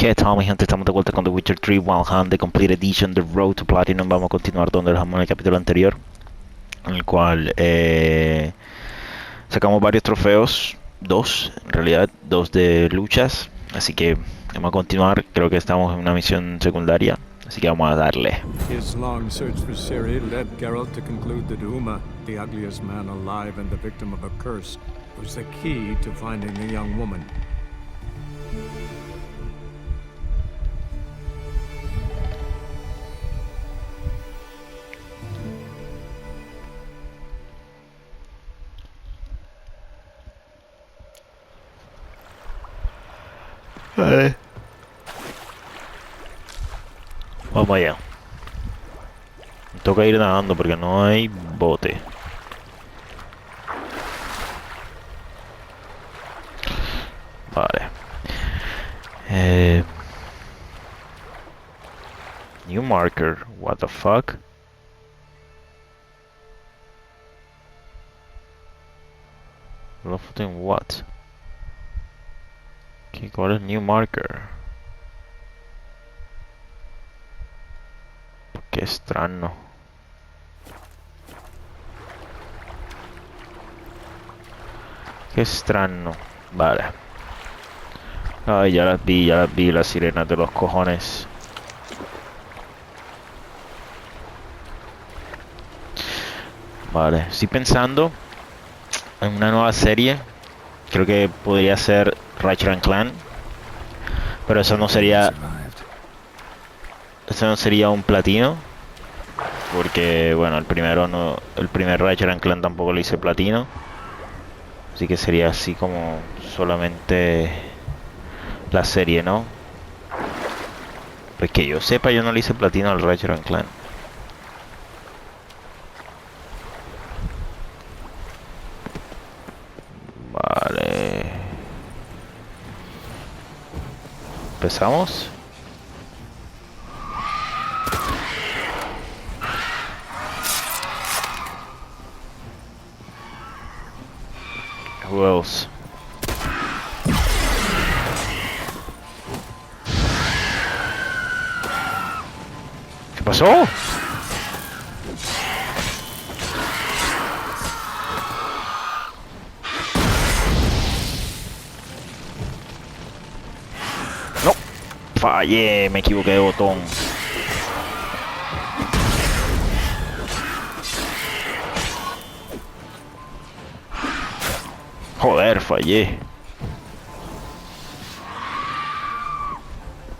¿Qué tal, mi gente? Estamos de vuelta con The Witcher 3 Wild Hunt, The Complete Edition, The Road to Platinum. Vamos a continuar donde dejamos en el capítulo anterior, en el cual sacamos varios trofeos, dos, en realidad, dos de luchas. Así que vamos a continuar. Creo que estamos en una misión secundaria, así que vamos a darle. His long search for Ciri led Geralt to conclude that Uma, the ugliest man alive and the victim of a curse, was the key to finding the young woman. Vale. Vamos allá. Me toca ir nadando porque no hay bote. Vale. New marker. What the fuck? Left in what? Okay, ¿cuál es new marker? Qué extraño. Qué extraño. Vale. Ay, ya las vi, las sirenas de los cojones. Vale, estoy pensando en una nueva serie. Creo que podría ser Ratchet and Clank. Pero eso no sería un platino. Porque bueno, el primer Ratchet and Clank tampoco lo hice platino. Así que sería así como solamente la serie, ¿no? Pues que yo sepa, yo no le hice platino al Ratchet and Clank. Vale. ¿Empezamos? Who else? ¿Qué pasó? No, fallé, me equivoqué de botón. Joder, fallé.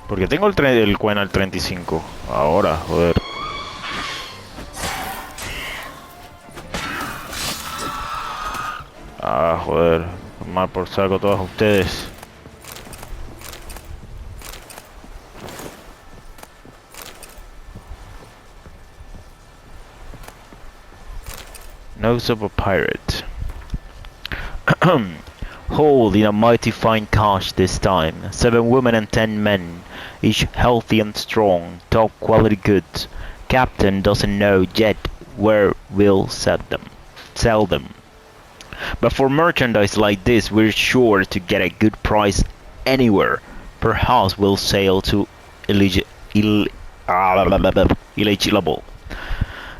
Porque tengo el Quen al 35. Ahora, joder. Ah, joder. Mal por saco todos ustedes. Nose of a pirate. Hauled in a mighty fine cache this time. 7 women and 10 men, each healthy and strong, top quality goods. Captain doesn't know yet where we'll sell them. But for merchandise like this, we're sure to get a good price anywhere. Perhaps we'll sail to illegible.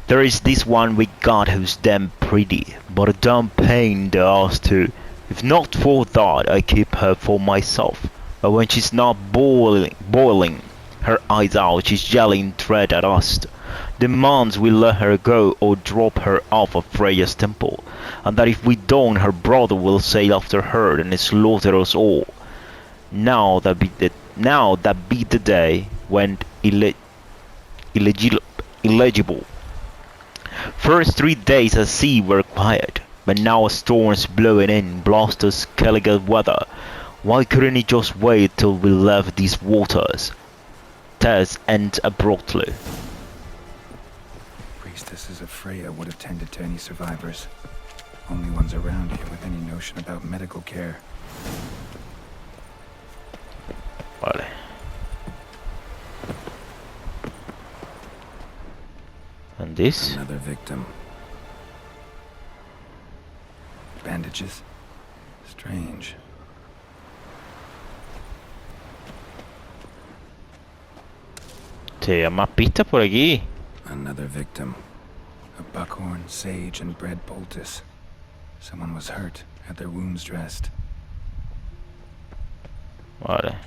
There is this one we got who's damn pretty, but a damn pain in the ass too. If not for that, I keep her for myself. But when she's not boiling her eyes out, she's yelling threat at us. Demands we let her go or drop her off of Freya's temple, and that if we don't, her brother will sail after her and slaughter us all. Now that be the day when illegible. First 3 days at sea were quiet, but now a storm's blowing in, blusters, Calicut weather. Why couldn't he just wait till we left these waters? Tess ends abruptly. Priestesses of Freya would have tended to any survivors. Only ones around here with any notion about medical care. Vale. And this? Another victim. Bandages. Strange. Sí, más pistas por aquí. Another victim. A buckhorn, sage, and bread poultice. Someone was hurt, had their wounds dressed. Vale.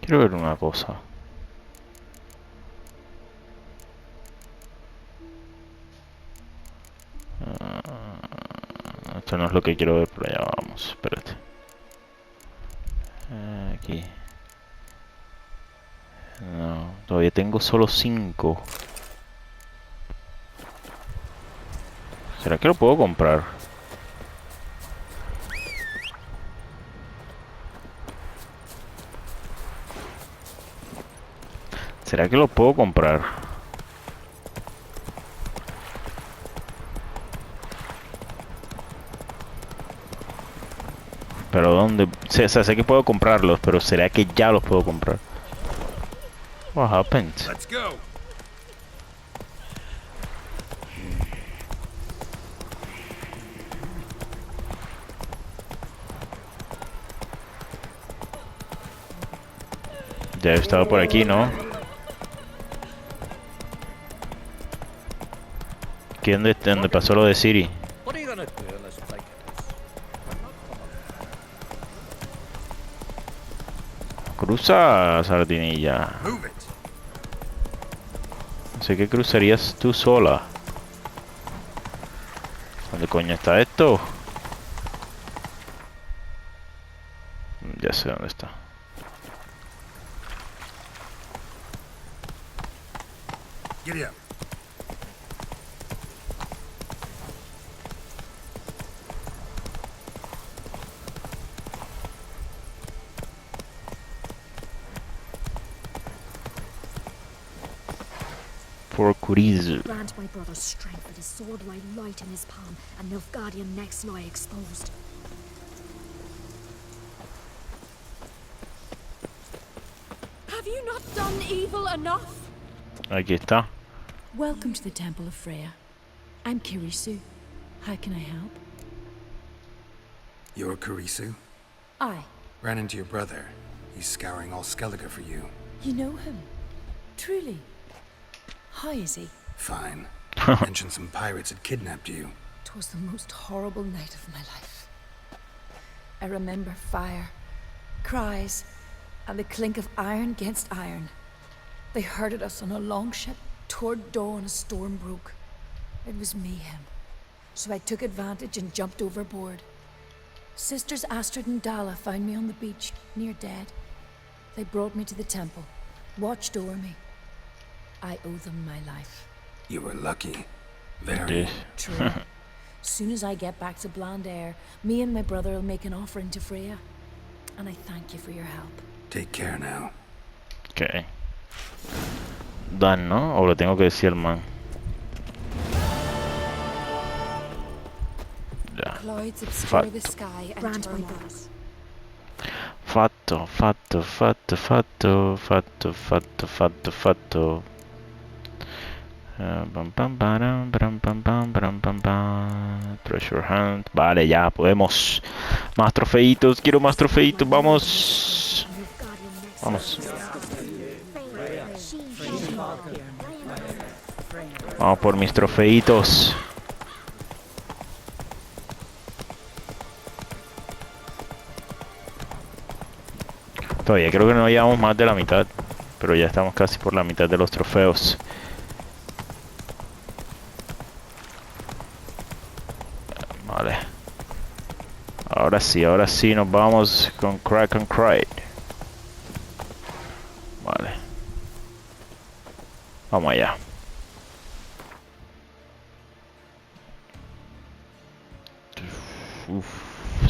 Quiero ver una cosa. Esto no es lo que quiero ver, pero ya vamos. Espérate. Aquí. No, todavía tengo solo 5. ¿Será que lo puedo comprar? ¿Será que lo puedo comprar? Pero ¿dónde? O sea, sé que puedo comprarlos, pero ¿será que ya los puedo comprar? What happened? Let's go. Ya he estado por aquí, ¿no? ¿Aquí dónde pasó lo de Siri? What are you gonna do in this place? Cruza, sardinilla. Move it. No sé qué cruzarías tú sola. ¿Dónde coño está esto? Ya sé dónde está. Giddy up. For Kurizu. Grant my brother's strength that his sword lie light in his palm, and Nilfgaardian necks lie exposed. Have you not done evil enough? Aquí está. Welcome to the Temple of Freya. I'm Kirisu. How can I help? You're Kurisu? Aye. Ran into your brother. He's scouring all Skellige for you. You know him? Truly? How is he? Fine. Mentioned some pirates had kidnapped you. 'Twas the most horrible night of my life. I remember fire, cries, and the clink of iron against iron. They herded us on a longship toward dawn. A storm broke. It was mayhem, so I took advantage and jumped overboard. Sisters Astrid and Dala found me on the beach, near dead. They brought me to the temple, watched over me. I owe them my life. You were lucky. Very. True. Soon as I get back to Bland Air, me and my brother will make an offering to Freya. And I thank you for your help. Take care now. Ok. Dan, ¿no? O lo tengo que decir al man. Ya. Clouds obscure Fatto. the sky and turmoils. Fatto, fatto, fatto, fatto, fatto, fatto, fatto, fatto. Pam, pam, param, pam, pam, pam, pam, pam, pam. Treasure Hunt. Vale, ya podemos. Más trofeitos, quiero más trofeitos, vamos. Vamos. Vamos por mis trofeitos. Todavía creo que no llevamos más de la mitad, pero ya estamos casi por la mitad de los trofeos. Vale. Ahora sí nos vamos con Crack and Cry. Vale. Vamos allá. Uf,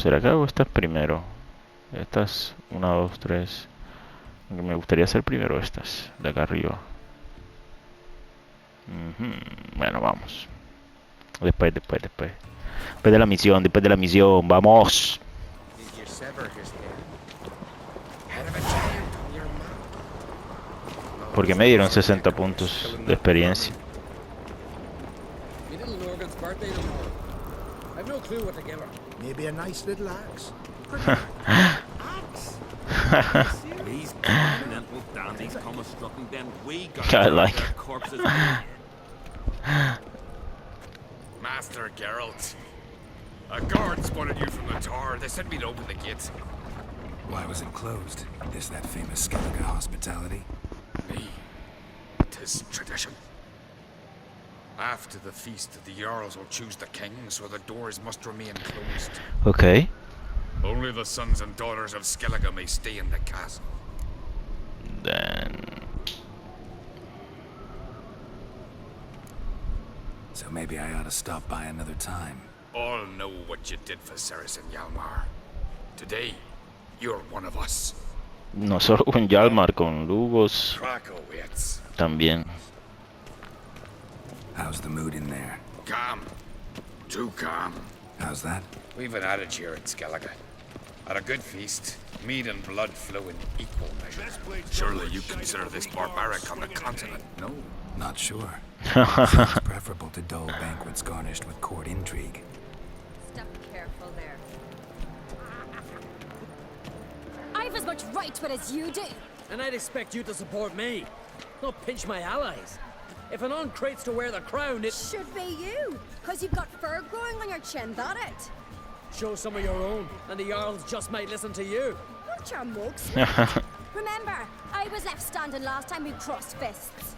¿será que hago estas primero? Estas, 1, 2, 3. Me gustaría hacer primero estas, de acá arriba. Bueno, vamos. Después. Después de la misión, vamos. Did you sever his head? Porque me dieron 60 puntos de experiencia. My little Morgan's birthday tomorrow. I've no clue what to give her. Maybe a nice little axe. Axe? These continental dandies come a strutting, then we got I like their it. corpses. Master Geralt, a guard spotted you from the tower. They said we'd open the gates. Why was it closed? Is that famous Skellige hospitality? Me, 'tis tradition. After the feast, the Jarls will choose the king, so the doors must remain closed. Ok. Only the sons and daughters of Skellige may stay in the castle. Then... So maybe I ought to stop by another time. All know what you did for Ceres and Hjalmar. Today, you're one of us. No solo con Hjalmar, con Lugos Krakow waits. también. How's the mood in there? Calm. Too calm. How's that? We've an adage here at Skellige. At a good feast, meat and blood flow in equal measure. Surely you consider this barbaric on the continent, no? Not sure. Seems preferable to dull banquets garnished with court intrigue. Step careful there. I've as much right to it as you do. And I'd expect you to support me, not pinch my allies. If an uncrate's to wear the crown, it Should be you, because you've got fur growing on your chin, that it? show some of your own, and the Jarls just might listen to you. Not your mugs. Remember, I was left standing last time we crossed fists.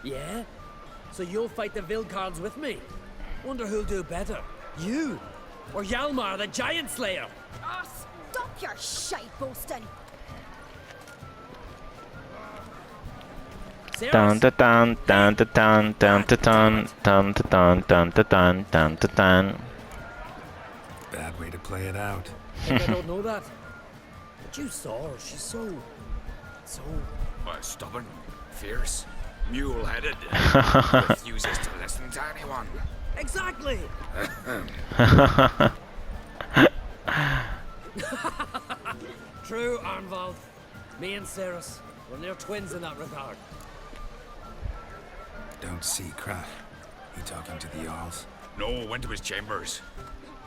Yeah? So you'll fight the Vilcards with me? Wonder who'll do better, you or Hjalmar the Giant Slayer? Ah, stop your shite boasting. Tan Ceres, ta tan tan ta tan tan ta tan tan ta tan tan ta tan tan ta tan. Bad way to play it out. think I don't know that. But you saw her, she's so... Stubborn, fierce, mule-headed, refuses to listen to anyone. Exactly! True, Arnvald. Me and Ceres, we're near twins in that regard. Don't see Krat. He talking to the Jarls? No, went to his chambers.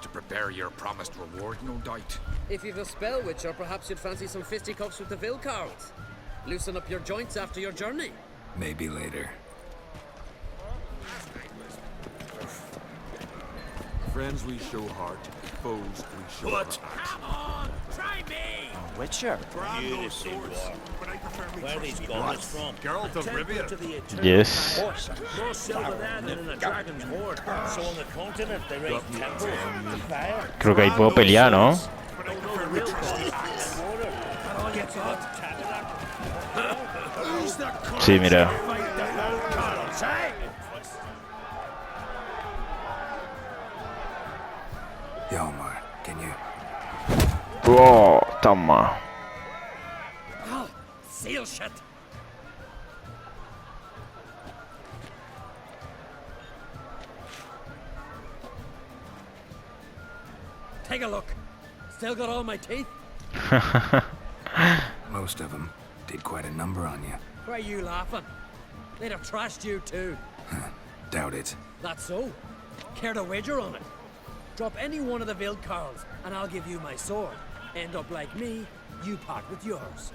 To prepare your promised reward, no doubt. If you've a spell witcher, perhaps you'd fancy some fisticuffs with the Vilcards. Loosen up your joints after your journey. Maybe later. Friends we show heart, foes we show what? Come on, try me! Witcher? Grab those swords, but I prefer me Where are these guns from? Geralt of Rivia. To the eternal Yes. force. More silver there than in a dragon's hoard. So on the continent they raise temples to fire. Creo que ahí puedo pelear, ¿no? But I No, prefer the me real gods is water. That all gets on Who's the Sí, mira. fight the Vilcards, eh? Hjalmar, can you... Oh, toma. Oh, seal shit! Take a look. Still got all my teeth? Most of them did quite a number on you. Why are you laughing? They'd have trashed you too. Doubt it. That's so. Care to wager on it? Drop any one of the Vilcards, and I'll give you my sword. End up like me, you part with yours.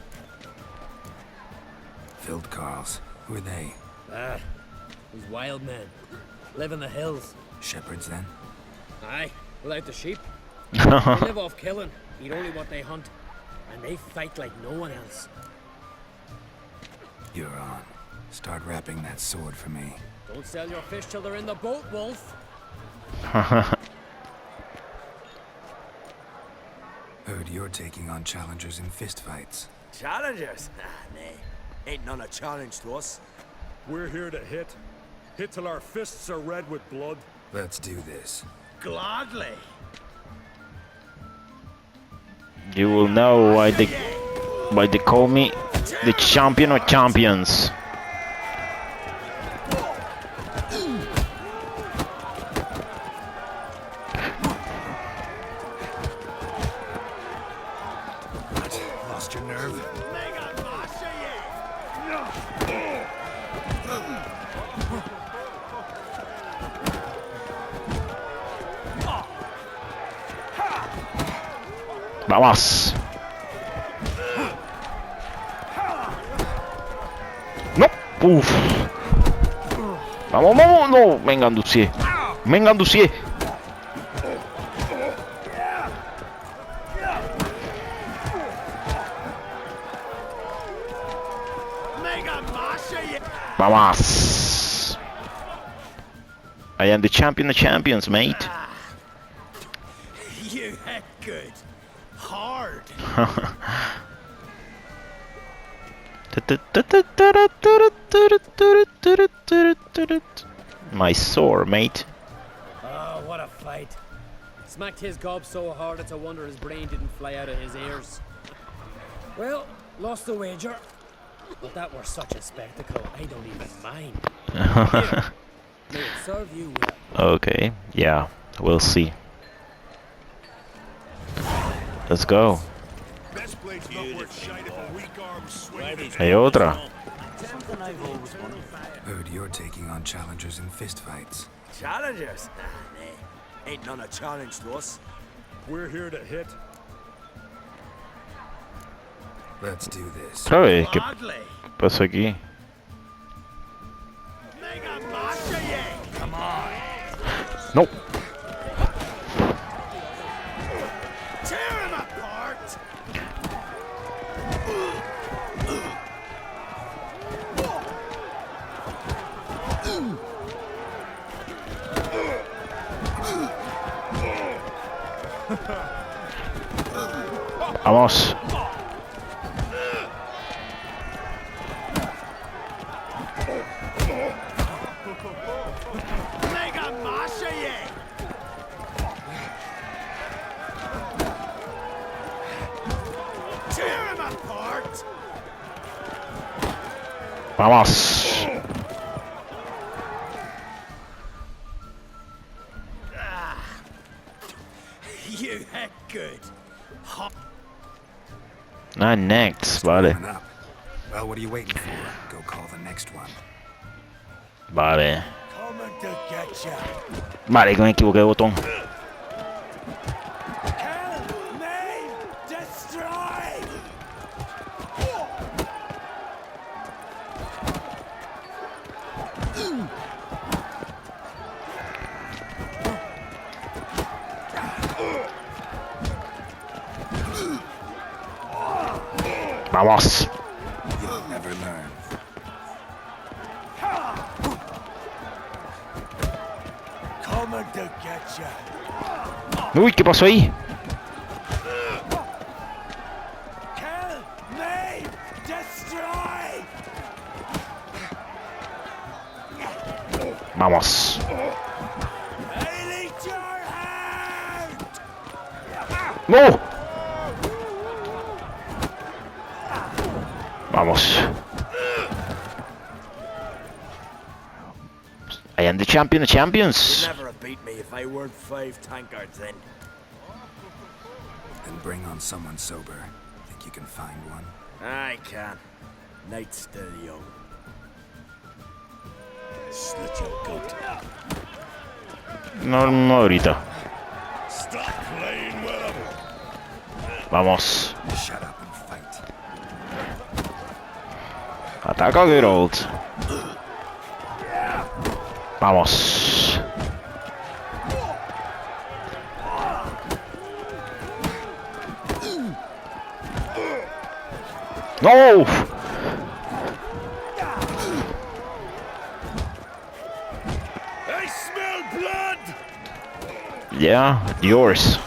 Vilcarls. Who are they? These wild men. Live in the hills. Shepherds, then? Aye, without the sheep. They live off killing, eat only what they hunt, and they fight like no one else. You're on. Start wrapping that sword for me. Don't sell your fish till they're in the boat, Wolf. Heard you're taking on challengers in fistfights. Challengers? Ah, nay. Ain't none a challenge to us. We're here to hit. Hit till our fists are red with blood. Let's do this. Gladly. You will know why they call me the champion of champions. Lost your nerve? Vamos. No. Uf. Vamos, vamos. No. Me enganducié. Me enganducié. Vamos. I am the champion of champions, mate. You hit good. Hard. My sore, mate. Oh, what a fight. Smacked his gob so hard it's a wonder his brain didn't fly out of his ears. Well, lost the wager. But that were such a spectacle, I don't even mind. Here, may it serve you well. Okay, yeah, we'll see. Let's go. Hay otra. Heard you're taking on challengers in fistfights. Challengers? Nah. Ain't none a challenge to us. We're here to hit. Let's do this. ¿Sabes qué pasó aquí? Come on. No. Tear him apart. Vamos. Vamos. You hit good. Ah, next, vale. Coming up. Well, what are you waiting for? Go call the next one. Vale. Coming to get ya. Vale, que me equivoqué de botón. Kill, maim, destroy. Vamos. You'll never learn. Coming to get ya. Uy, ¿qué pasó ahí? Kill, maim, destroy. Vamos. I need your hand. ¡No! Vamos. I am the champion of champions. You'd never have beat me if I weren't 5 tankards in. Then bring on someone sober. Think you can find one? I can. Night's still young. Slit your goat. No, no ahorita. Stop playing with him. Vamos. Shut up and fight. Ataca, Geralt. Vamos. No. I smell blood. Yeah, yours.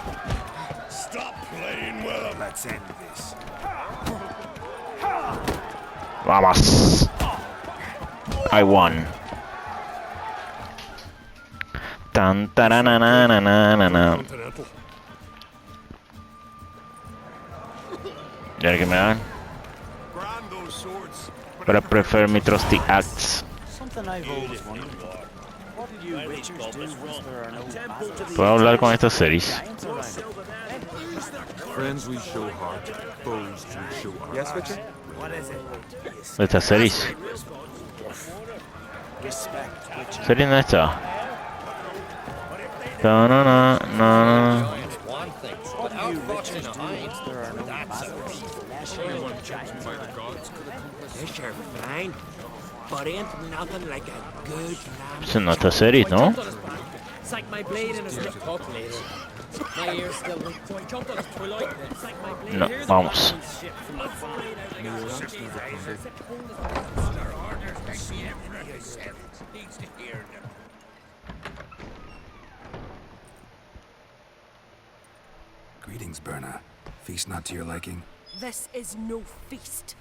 Stop playing with him. Let's end this. Vamos. I won. Tan tarananananana. Continental. Ya que me dan. Brand those swords. But I prefer my trusty axe. Something I've always wondered. What did you witchers do once there are no bastards? ¿Puedo hablar con estas series? Giants around? Friends we show heart, foes we show our Yes, Witcher? What is it? De estas series. Respect, witcher. ¿Serie no está? No, no, no, no, no. What do you watching behind. There are no That's a Anyone chosen by the gods could accomplish This are fine, but ain't nothing like a good lamb. Es una serie, ¿no? Sank my blade in his lip hook later. My ears still ring, so I jumped on his twilight. Sank my blade. No, Here's vamos. the shit from the fire. Greetings, Berna. Feast not to your liking? This is no feast.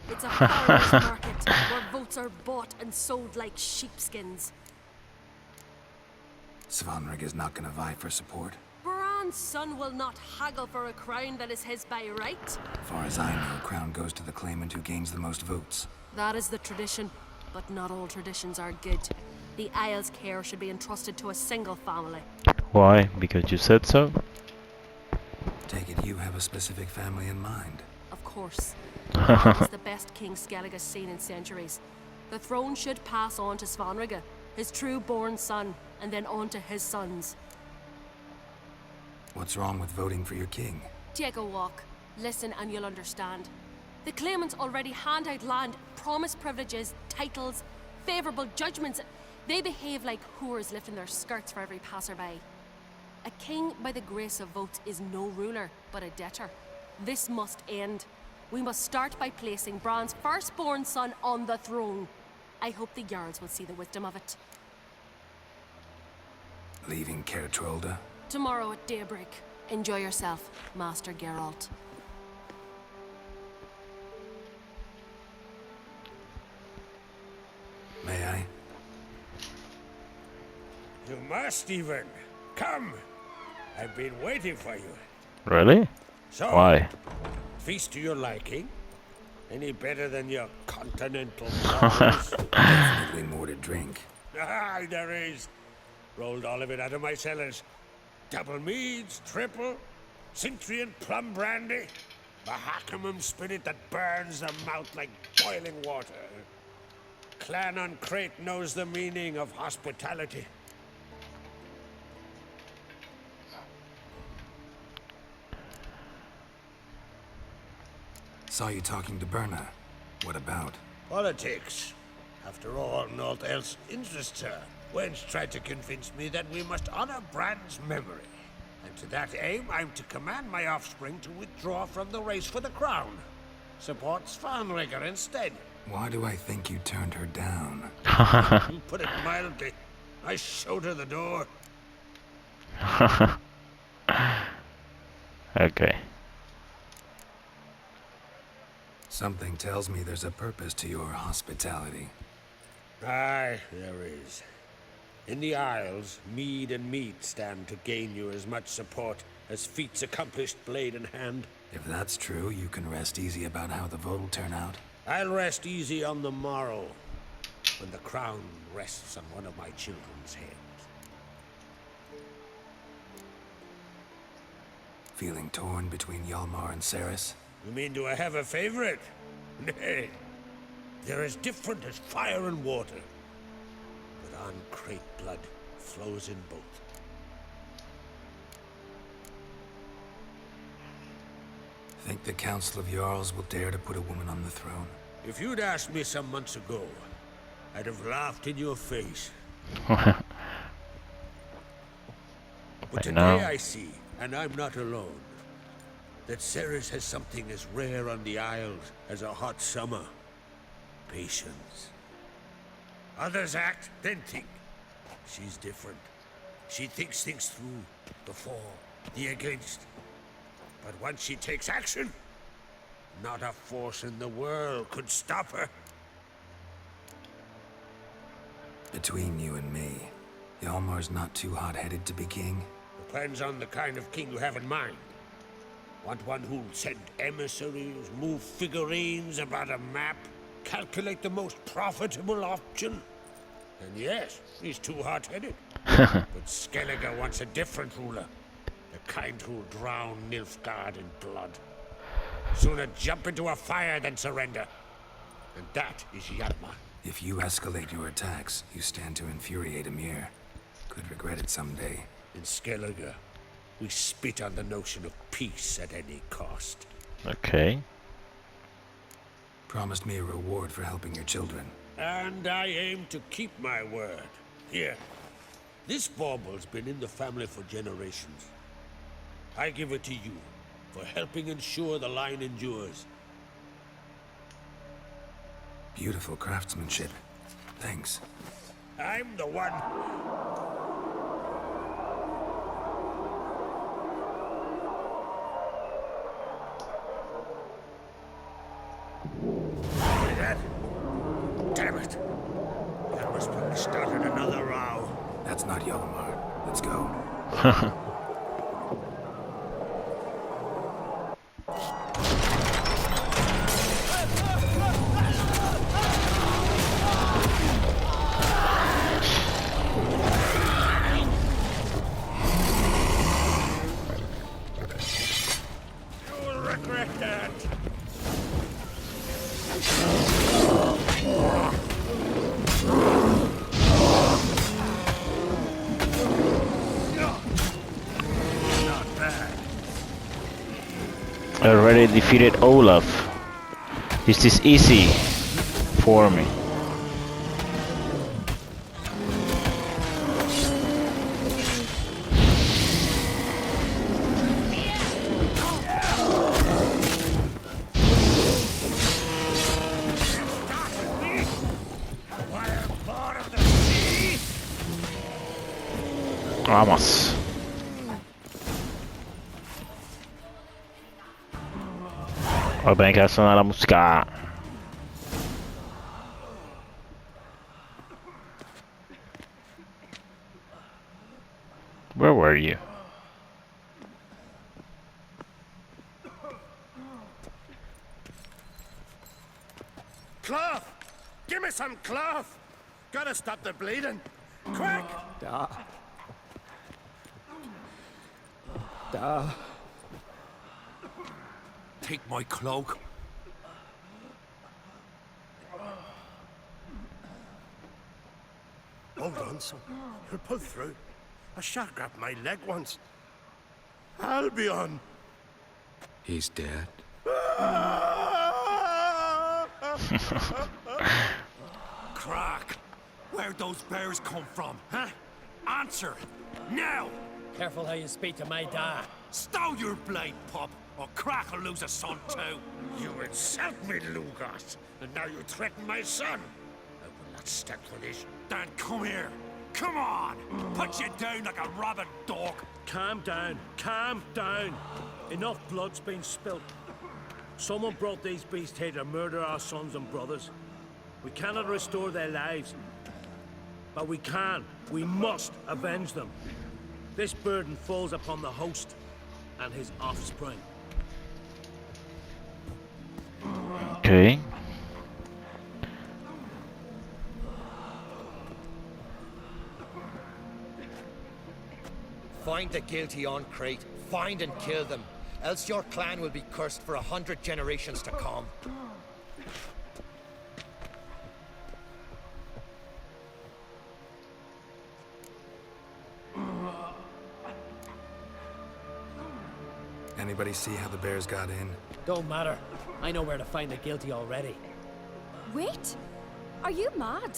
It's a farmer's market where votes are bought and sold like sheepskins. Svanrig is not gonna vie for support. Bran's son will not haggle for a crown that is his by right. As far as I know, crown goes to the claimant who gains the most votes. That is the tradition, but not all traditions are good. The Isle's care should be entrusted to a single family. Why? Because you said so? Take it you have a specific family in mind. Of course. Bran is the best king Skellig has seen in centuries. The throne should pass on to Svanrig, his true-born son, and then on to his sons. What's wrong with voting for your king? Take a walk, listen and you'll understand. The claimants already hand out land, promise privileges, titles, favourable judgments. They behave like whores lifting their skirts for every passerby. A king by the grace of votes is no ruler, but a debtor. This must end. We must start by placing Bran's firstborn son on the throne. I hope the Jarls will see the wisdom of it. Leaving Caer Trolda? Tomorrow at daybreak. Enjoy yourself, Master Geralt. May I? You must even. Come. I've been waiting for you. Really? So, Why? feast to your liking? Any better than your continental brothers? Definitely more to drink. Ah, there is. Rolled all of it out of my cellars. Double meads, triple, Cintrian plum brandy, Bahacamum spirit that burns the mouth like boiling water. Clan on Crate knows the meaning of hospitality. Saw you talking to Berna. What about? Politics. After all, naught else interests her. Wench tried to convince me that we must honor Bran's memory. And to that aim, I'm to command my offspring to withdraw from the race for the crown. Support Svanrigger instead. Why do I think you turned her down? You put it mildly. I showed her the door. Okay. Something tells me there's a purpose to your hospitality. Aye, there is. In the Isles, mead and meat stand to gain you as much support as feats accomplished blade in hand. If that's true, you can rest easy about how the vote will turn out. I'll rest easy on the morrow, when the crown rests on one of my children's heads. Feeling torn between Hjalmar and Cerys? You mean, do I have a favorite? Nay. They're as different as fire and water. But on Crate blood flows in both. Think the Council of Jarls will dare to put a woman on the throne? If you'd asked me some months ago, I'd have laughed in your face. But today I see, and I'm not alone, that Cerys has something as rare on the Isles as a hot summer. Patience. Others act, then think. She's different. She thinks things through, the for, the against. But once she takes action, not a force in the world could stop her. Between you and me, Hjalmar's not too hot-headed to be king? Depends on the kind of king you have in mind. Want one who'll send emissaries, move figurines about a map, calculate the most profitable option? And yes, he's too hot-headed. But Skellige wants a different ruler. The kind who'll drown Nilfgaard in blood. Sooner jump into a fire than surrender. And that is Hjalmar. If you escalate your attacks, you stand to infuriate Emir. Could regret it someday. In Skellige, We spit on the notion of peace at any cost. Okay. Promised me a reward for helping your children. And I aim to keep my word. Here, this bauble's been in the family for generations. I give it to you for helping ensure the line endures. Beautiful craftsmanship. Thanks. I'm the one. Damn it! That must have started another row. That's not Yolomar. Let's go. You will regret that. I already defeated Olaf. This is easy for me. Vamos. Ahora ven que suena la música. Where were you? Cloth! Give me some cloth! Gotta stop the bleeding! Quick! Take my cloak. Hold on, son. You'll pull through. A shark grabbed my leg once. Albion! He's dead. Crack! Where'd those bears come from, huh? Answer! Now! Careful how you speak to my dad. Stow your blade, pup, or Crack will lose a son too. You insult me, Lugas, and now you threaten my son. I will not stand for this. Dan, come here. Come on! Put you down like a rabid dog. Calm down. Calm down. Enough blood's been spilt. Someone brought these beasts here to murder our sons and brothers. We cannot restore their lives. But we can. We must avenge them. This burden falls upon the host and his offspring. Okay. Find the guilty on Crate. Find and kill them. Else your clan will be cursed for 100 generations to come. Anybody see how the bears got in? Don't matter. I know where to find the guilty already. Wait! Are you mad?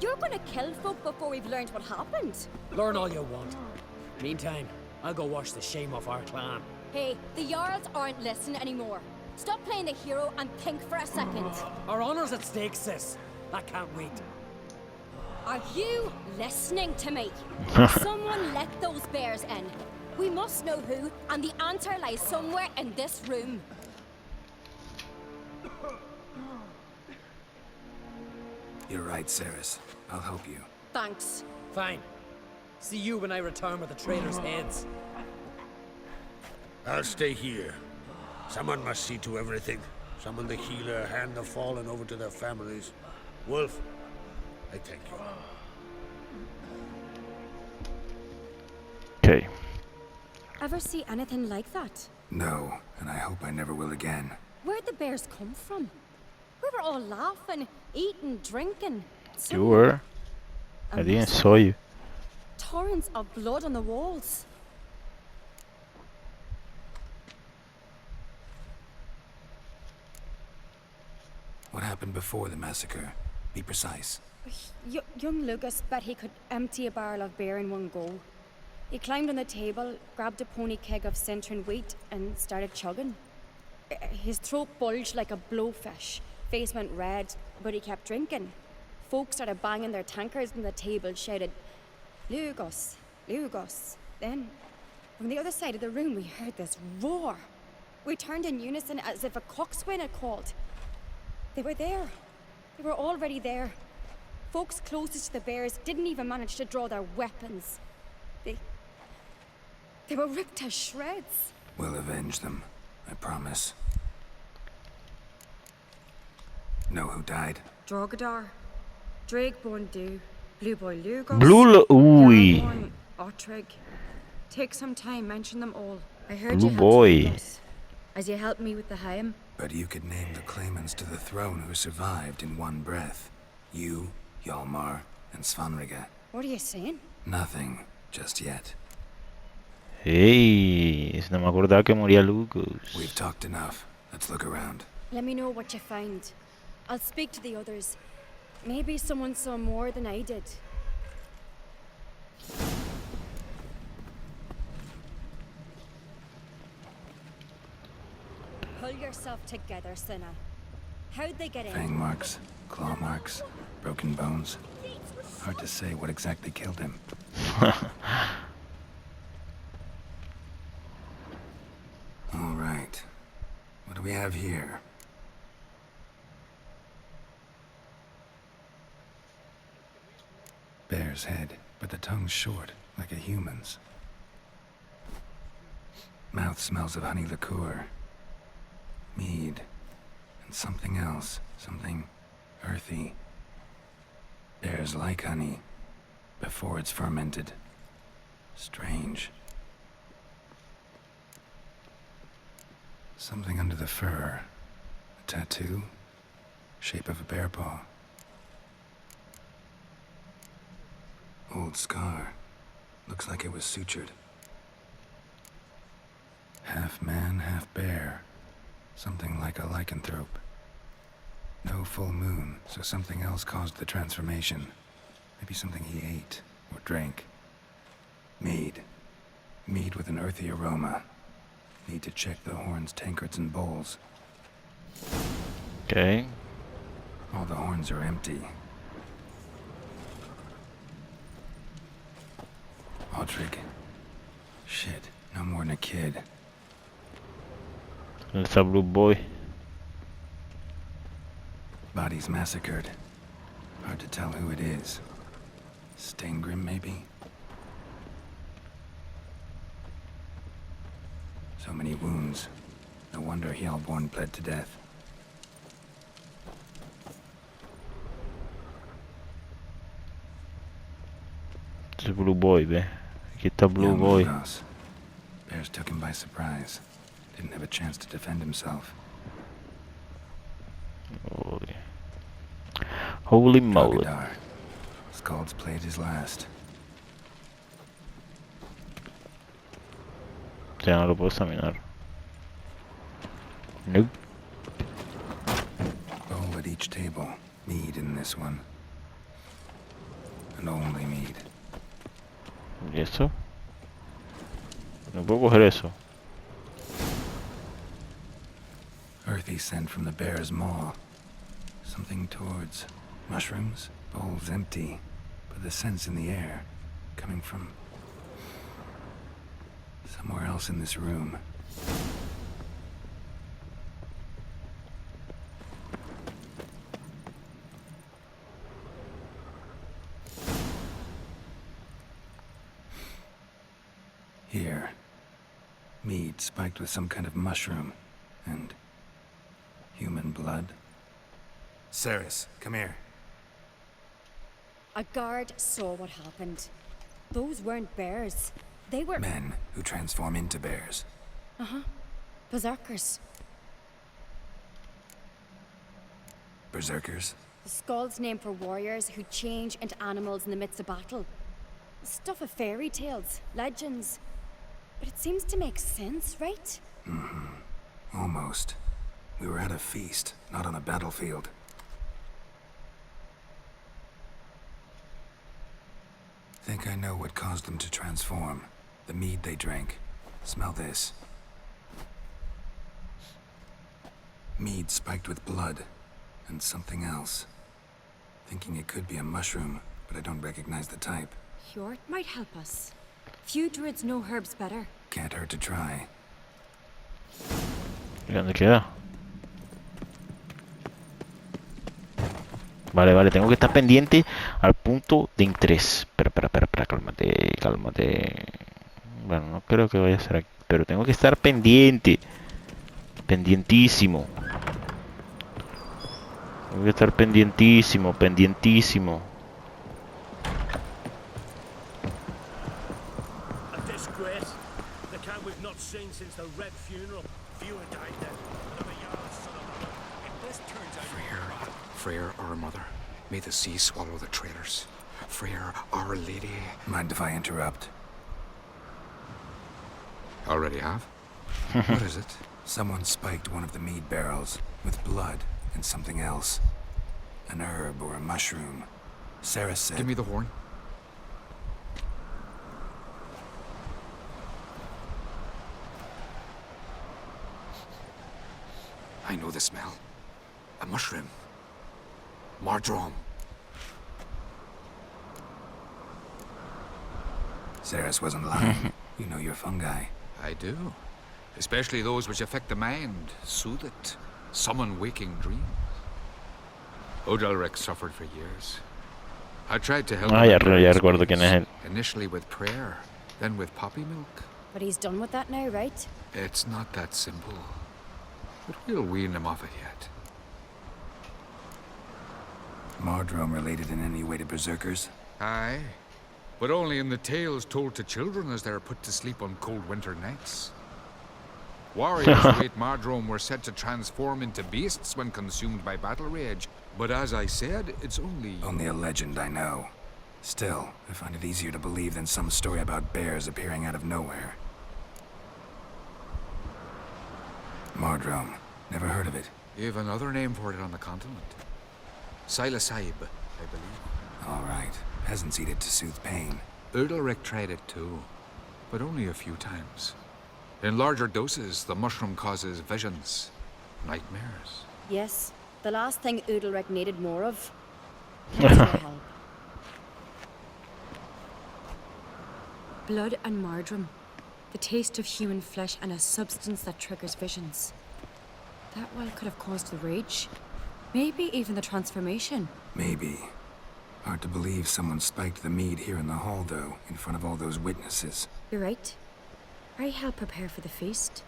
You're gonna kill folk before we've learned what happened? Learn all you want. Meantime, I'll go wash the shame off our clan. Hey, the Jarls aren't listening anymore. Stop playing the hero and think for a second. Our honor's at stake, sis. I can't wait. Are you listening to me? Someone let those bears in. We must know who, and the answer lies somewhere in this room. You're right, Ceres. I'll help you. Thanks. Fine. See you when I return with the traitors' heads. I'll stay here. Someone must see to everything. Summon the healer, hand the fallen over to their families. Wolf, I thank you. Okay. Ever see anything like that? No, and I hope I never will again. Where'd the bears come from? We were all laughing, eating, drinking. You were. I didn't saw you. Torrents of blood on the walls. happened before the massacre? Be precise. Young Lucas bet he could empty a barrel of beer in one go. He climbed on the table, grabbed a pony keg of centering wheat, and started chugging. His throat bulged like a blowfish, face went red, but he kept drinking. Folks started banging their tankards on the table, shouted, "Lugos, Lugos." Then, from the other side of the room, we heard this roar. We turned in unison as if a coxswain had called. They were there. They were already there. Folks closest to the bears didn't even manage to draw their weapons. They were ripped to shreds. We'll avenge them, I promise. Know who died? Drogadar, Drakeborn Du, Blue Boy Lugos, Ooh. Otrig. Take some time, mention them all. I heard Blue you Boy. helped us, as you helped me with the Haim. But you could name the claimants to the throne who survived in one breath. You, Hjalmar, and Svanrige. What are you saying? Nothing, just yet. Hey, no me acordaba que moría Lucas. We've talked enough. Let's look around. Let me know what you find. I'll speak to the others. Maybe someone saw more than I did. Pull yourself together, Cinna. How'd they get in? Fang marks, claw marks, broken bones. Hard to say what exactly killed him. All right. What do we have here? Bear's head, but the tongue's short, like a human's. Mouth smells of honey liqueur. Mead. And something else. Something earthy. Bears like honey, before it's fermented. Strange. Something under the fur. A tattoo. Shape of a bear paw. Old scar. Looks like it was sutured. Half man, half bear. Something like a lycanthrope. No full moon, so something else caused the transformation. Maybe something he ate or drank. Mead. Mead with an earthy aroma. Need to check the horns, tankards, and bowls. Okay. All the horns are empty. Otrig. Shit, no more than a kid. It's a Blue Boy. Bodies massacred. Hard to tell who it is. Steingrim, maybe? So many wounds. No wonder Hjalborn bled to death. It's a Blue Boy, ve. Aquí está Blue Boy. Bears took him by surprise. Didn't have a chance to defend himself. Holy moly. Skald's played his last. Ya no lo puedo examinar. Nope. Bowl at each table. Mead in this one. And only mead. ¿Y eso? No puedo coger eso. Earthy scent from the bear's maw. Something towards mushrooms. Bowl's empty, but the scent's in the air. Coming from somewhere else in this room. Here. Mead spiked with some kind of mushroom. And human blood. Ceres, come here. A guard saw what happened. Those weren't bears. They were Men who transform into bears. Uh-huh. Berserkers. Berserkers? The Skald's name for warriors who change into animals in the midst of battle. Stuff of fairy tales, legends. But it seems to make sense, right? Mm-hmm. Almost. We were at a feast, not on a battlefield. Think I know what caused them to transform. The mead they drank. Smell this. Mead spiked with blood. And something else. Thinking it could be a mushroom, but I don't recognize the type. Hjort might help us. Few druids know herbs better. Can't hurt to try. ¿Y dónde queda? Vale, vale, tengo que estar pendiente al punto de interés. Espera, cálmate, cálmate. Bueno, no creo que vaya a ser aquí, pero tengo que estar pendiente. Pendientísimo. Tengo que estar pendientísimo, pendientísimo. A disgrace. The kind we've not seen since the Red funeral. Fewer died then. If this turns out Freyr, our mother, may the sea swallow the traitors. Freyr, our lady. Mind if I interrupt? Already have? What is it? Someone spiked one of the mead barrels with blood and something else. An herb or a mushroom. Sarah said... Give me the horn. I know the smell. A mushroom. Mardrome. Saris wasn't lying. You know your fungi. I do. Especially those which affect the mind, soothe it, summon waking dreams. Odalric suffered for years. I tried to help him. Ya recuerdo quién es él. Initially with prayer, then with poppy milk. But he's done with that now, right? It's not that simple. But we'll wean him off it yet. Mardrome related in any way to berserkers? Aye. But only in the tales told to children as they are put to sleep on cold winter nights. Warriors who ate Mardrome were said to transform into beasts when consumed by battle rage. But as I said, it's only... Only a legend, I know. Still, I find it easier to believe than some story about bears appearing out of nowhere. Mardrome. Never heard of it. You have another name for it on the continent. Silasib, I believe. All right. Peasants eat it to soothe pain. Udalric tried it too, but only a few times. In larger doses, the mushroom causes visions, nightmares. Yes, the last thing Udalric needed more of. Thanks for help. Blood and Mardrome. The taste of human flesh and a substance that triggers visions. That well could have caused the rage. Maybe even the transformation. Maybe. Hard to believe someone spiked the mead here in the hall, though, in front of all those witnesses. You're right. I helped prepare for the feast.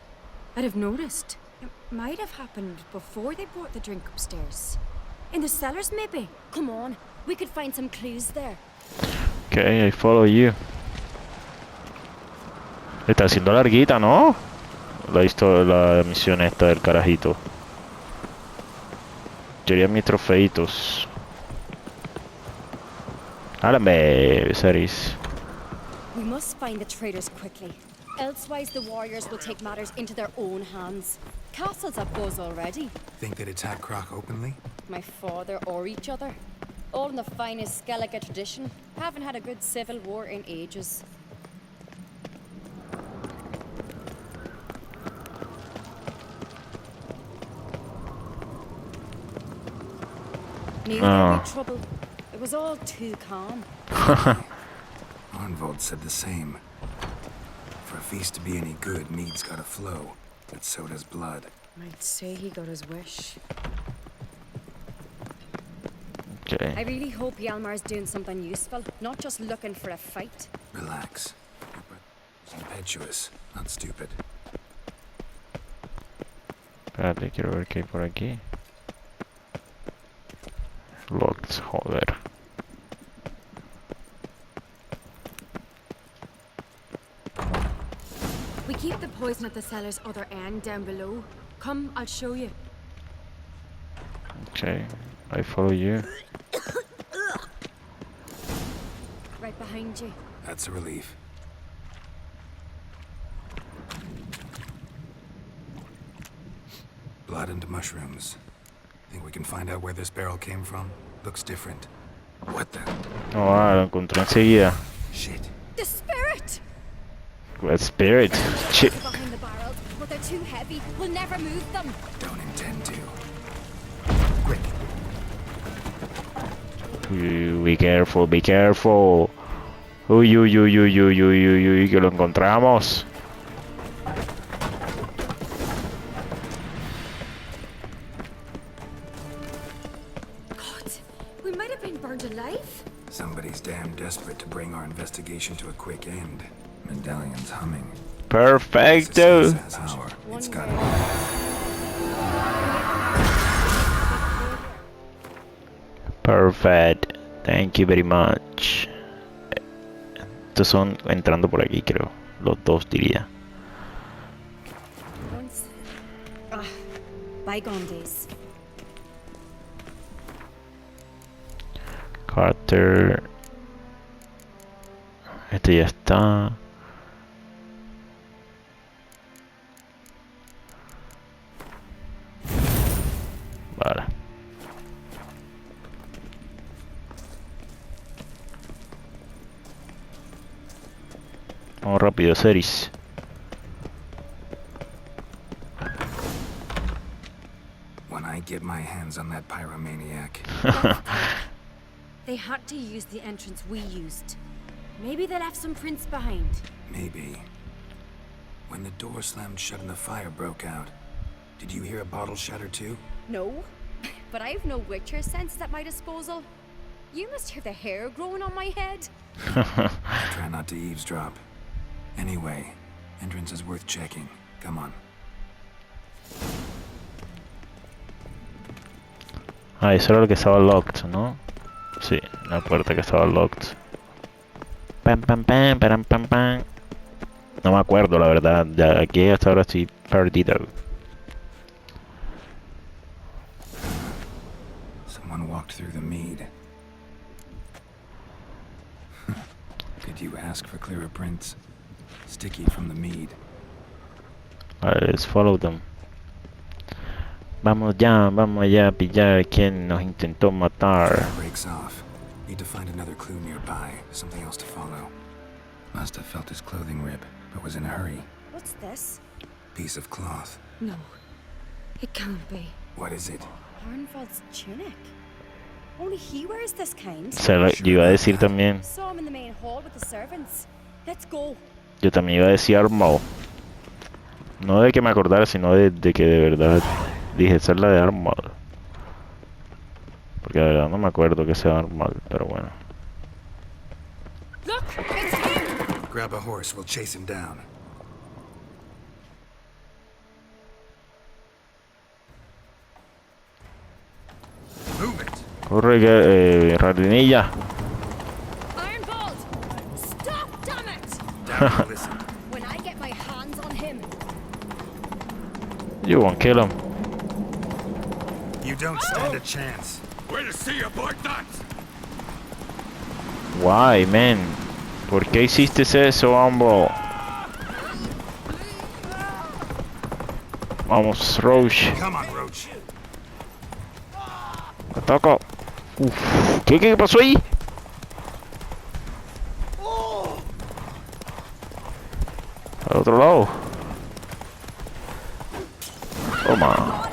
I'd have noticed. It might have happened before they brought the drink upstairs. In the cellars, maybe. Come on, we could find some clues there. Okay, I follow you. Está haciendo larguita, ¿no? La misión esta del carajito. Quería mis trofeitos. Háblame, Ceres. We must find the traitors quickly. Elsewise, the warriors will take matters into their own hands. Castle's a buzz already. Think they'd attack Croc openly? My father or each other. All in the finest Skellige tradition. Haven't had a good civil war in ages. Knew there'd be trouble. It was all too calm. Arnvold said the same. For a feast to be any good, mead's gotta flow, but so does blood. I'd say he got his wish. Okay. I really hope Hjalmar's doing something useful, not just looking for a fight. Relax. But he's impetuous, not stupid. Espérate, quiero ver qué hay por aquí. Locked, joder. We keep the poison at the cellar's other end down below. Come, I'll show you. Okay, I follow you. Right behind you. That's a relief. Blood and mushrooms. Think we can find out where this barrel came from? Looks different. What the? Oh, lo encontré enseguida. Shit. The spirit! What spirit? Shit. Behind the barrels, but they're too heavy. We'll never move them. Don't intend to. Quick. Be careful, be careful. Uy, uy, uy, uy, uy, uy, uy, uy, que lo encontramos. God, we might have been burned alive. Somebody's damn desperate to bring our investigation to a quick end. Medallion's humming. Perfecto. Power. It's got Perfect. Thank you very much. Estos son entrando por aquí, creo. Los dos diría. Once. Bygone days. Carter. Este ya está. Vale. Vamos rápido, Ceris. When I get my hands on that pyromaniac. They had to use the entrance we used. Maybe they left some prints behind. Maybe. When the door slammed shut and the fire broke out, did you hear a bottle shatter too? No, but I've no Witcher senses at my disposal. You must hear the hair growing on my head. Try not to eavesdrop. Anyway, entrance is worth checking. Come on. Ah, eso era lo que estaba locked, ¿no? Sí, la puerta que estaba locked. Pam, pam, pam, pam, pam, pam. No me acuerdo, la verdad. Ya aquí hasta ahora estoy perdido. Someone walked through the mead. Did you ask for clearer prints? Sticky from the mead. Vale, let's follow them. Vamos ya a pillar a quien nos intentó matar. Breaks off. Need to find another clue nearby. Something else to follow. Must have felt his clothing rip, but was in a hurry. What's this? Piece of cloth. No, it can't be. What is it? Arnvald's tunic. Only he wears this kind. Se lo iba a decir también. Saw him in the main hall with the servants. Let's go. Yo también iba a decir armado. No de que me acordara, sino de que de verdad dije esa es la de armado. Porque de verdad no me acuerdo que sea armado, pero bueno. Look, it's him. Grab a horse, we'll chase him down. Move it. Corre que Radinilla. Ironbolt! Stop, damn it! Down, listen. When I get my hands on him. You won't kill him. You don't stand a chance. We'll see about that. Why, man? ¿Por qué hiciste eso, Ambo? Vamos, Roach. Come on, Roach. Ataca. Uf. ¿Qué pasó ahí? Al otro lado. Toma.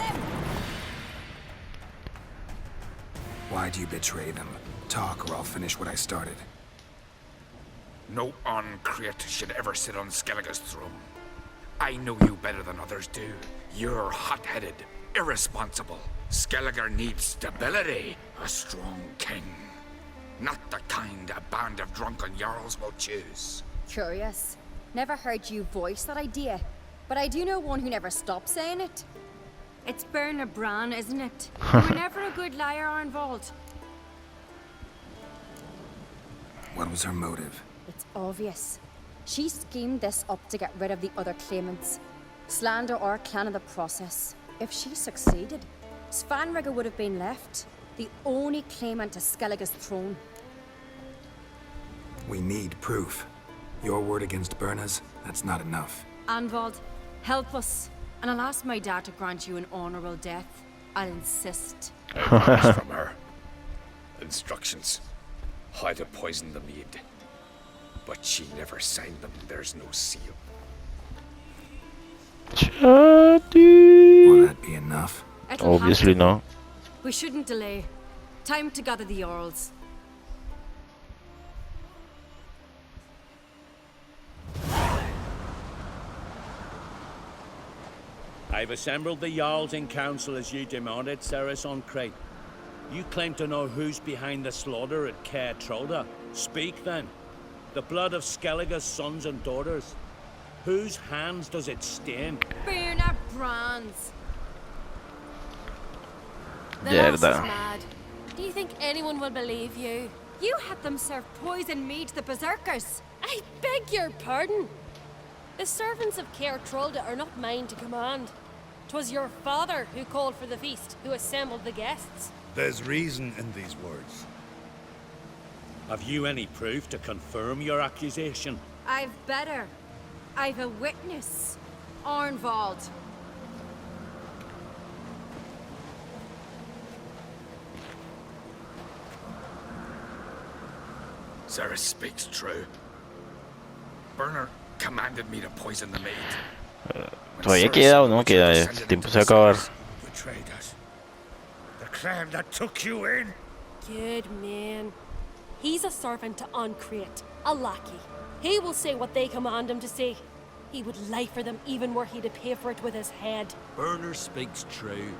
Why'd you betray them? Talk or I'll finish what I started. No uncreate should ever sit on Skellige's throne. I know you better than others do. You're hot-headed, irresponsible. Skellige needs stability, a strong king. Not the kind a band of drunken jarls will choose. Curious. Never heard you voice that idea. But I do know one who never stops saying it. It's Berna Bran, isn't it? You were never a good liar, Arnvald. What was her motive? It's obvious. She schemed this up to get rid of the other claimants. Slander our clan in the process. If she succeeded, Svanrige would have been left, the only claimant to Skellige's throne. We need proof. Your word against Berna's, that's not enough. Arnvald, help us. And I'll ask my dad to grant you an honorable death. I'll insist. Advice from her. Instructions. How to poison the mead. But she never signed them. There's no seal. Will that be enough? It'll have Obviously to. not. We shouldn't delay. Time to gather the Jarls. I've assembled the Jarls in council as you demanded, Ceres on Crate. You claim to know who's behind the slaughter at Caer Trolda. Speak then. The blood of Skellige's sons and daughters. Whose hands does it stain? Burner Brands. The Yeah, lass is that- mad. Do you think anyone will believe you? You had them serve poison mead to the berserkers. I beg your pardon. The servants of Caer Trolda are not mine to command. 'Twas your father who called for the feast, who assembled the guests. There's reason in these words. Have you any proof to confirm your accusation? I've better. I've a witness. Arnvald. Ceres speaks true. Burner commanded me to poison the maid. Todavía queda o no queda, el tiempo se va a acabar. Betrayed us. The clan that took you in. Good man. He's a servant to Uncreate, a lackey. He will say what they command him to say. He would lie for them even were he to pay for it with his head. Burner speaks true.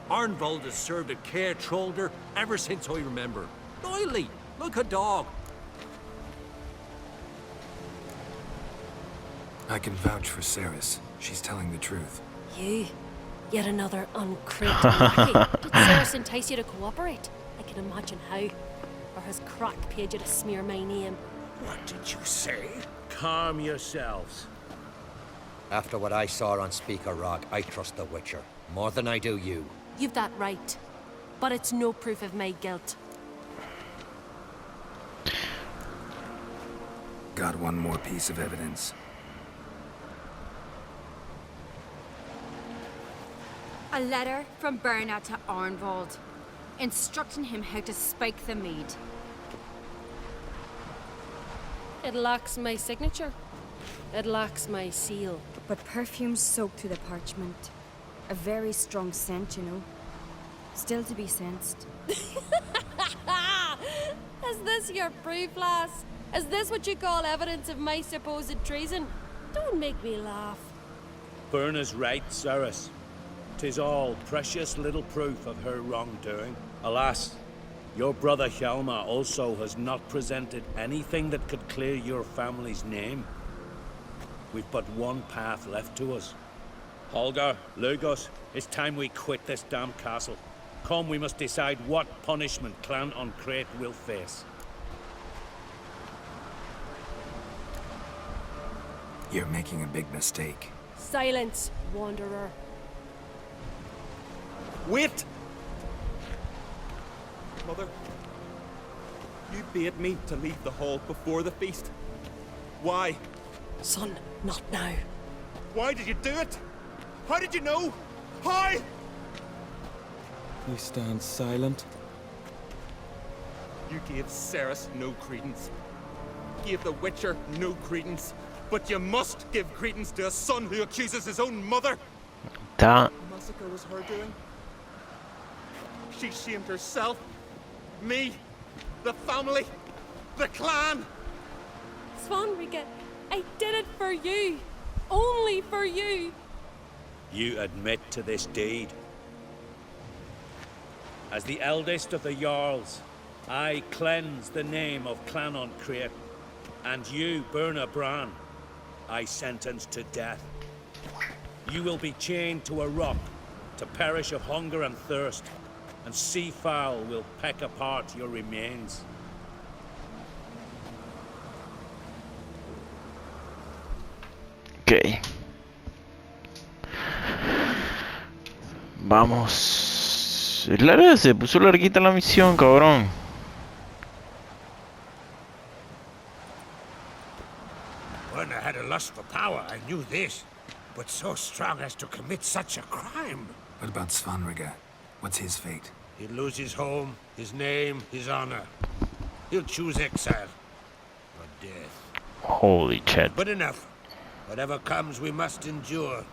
Arnvald has served at Caer Trolder ever since I remember. Doily, look a dog. I can vouch for Ceres. She's telling the truth. You? Yet another Uncreate lackey. Did Ceres entice you to cooperate? I can imagine how. Or has Crack paid you to smear my name? What did you say? Calm yourselves. After what I saw on Speaker Rock, I trust the Witcher. More than I do you. You've that right. But it's no proof of my guilt. Got one more piece of evidence. A letter from Berna to Arnvald, instructing him how to spike the mead. It lacks my signature. It lacks my seal. But perfume soaked through the parchment. A very strong scent, you know. Still to be sensed. Is this your proof, lass? Is this what you call evidence of my supposed treason? Don't make me laugh. Burner's right, Ceres. 'Tis all precious little proof of her wrongdoing. Alas, your brother Hjalmar also has not presented anything that could clear your family's name. We've but one path left to us. Holger, Lugos, it's time we quit this damn castle. Come, we must decide what punishment Clan Uncreate will face. You're making a big mistake. Silence, wanderer. Wait! Mother, you bade me to leave the hall before the feast. Why? Son, not now. Why did you do it? How did you know? How? You stand silent. You gave Ceres no credence. Gave the Witcher no credence. But you must give credence to a son who accuses his own mother. Tá. The massacre was her doing. She shamed herself, me, the family, the clan. Svanrika, I did it for you. Only for you. You admit to this deed. As the eldest of the Jarls, I cleanse the name of Clan Uncreate, and you, Berna Bran, I sentence to death. You will be chained to a rock to perish of hunger and thirst, and sea fowl will peck apart your remains. Ok. Vamos. Es larga, se puso larguita la misión, cabrón. Werner had a lust for power, I knew this. But so strong as to commit such a crime. What about Svanrika? What's his fate? He'll lose his home, his name, his honor. He'll choose exile or death. Holy shit. But enough. Whatever comes, we must endure.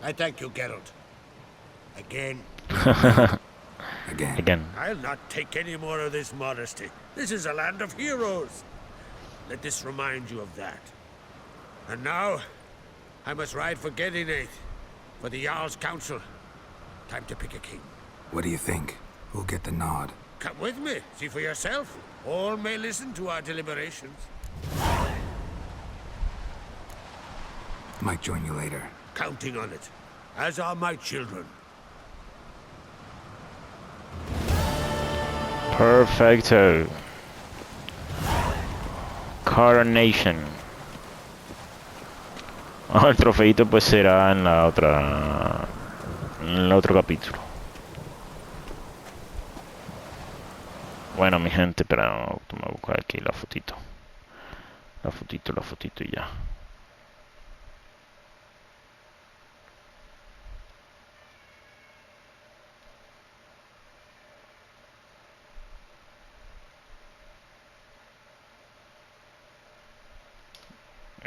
I thank you, Geralt. Again. Again. I'll not take any more of this modesty. This is a land of heroes. Let this remind you of that. And now, I must ride for Gedinate, for the Jarl's council. Time to pick a king. What do you think? Who'll get the nod? Come with me, see for yourself. All may listen to our deliberations. Might join you later. Counting on it, as are my children. Perfecto. Coronation. El trofeito pues será en la otra, en el otro capítulo. Bueno, mi gente, pero me voy a buscar aquí la fotito. La fotito y ya.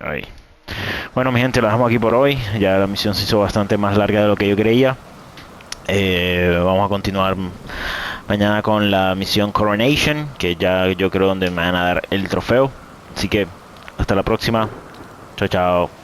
Ahí. Bueno, mi gente, la dejamos aquí por hoy. Ya la misión se hizo bastante más larga de lo que yo creía. Vamos a continuar mañana con la misión Coronation, que ya yo creo donde me van a dar el trofeo. Así que hasta la próxima. Chao, chao.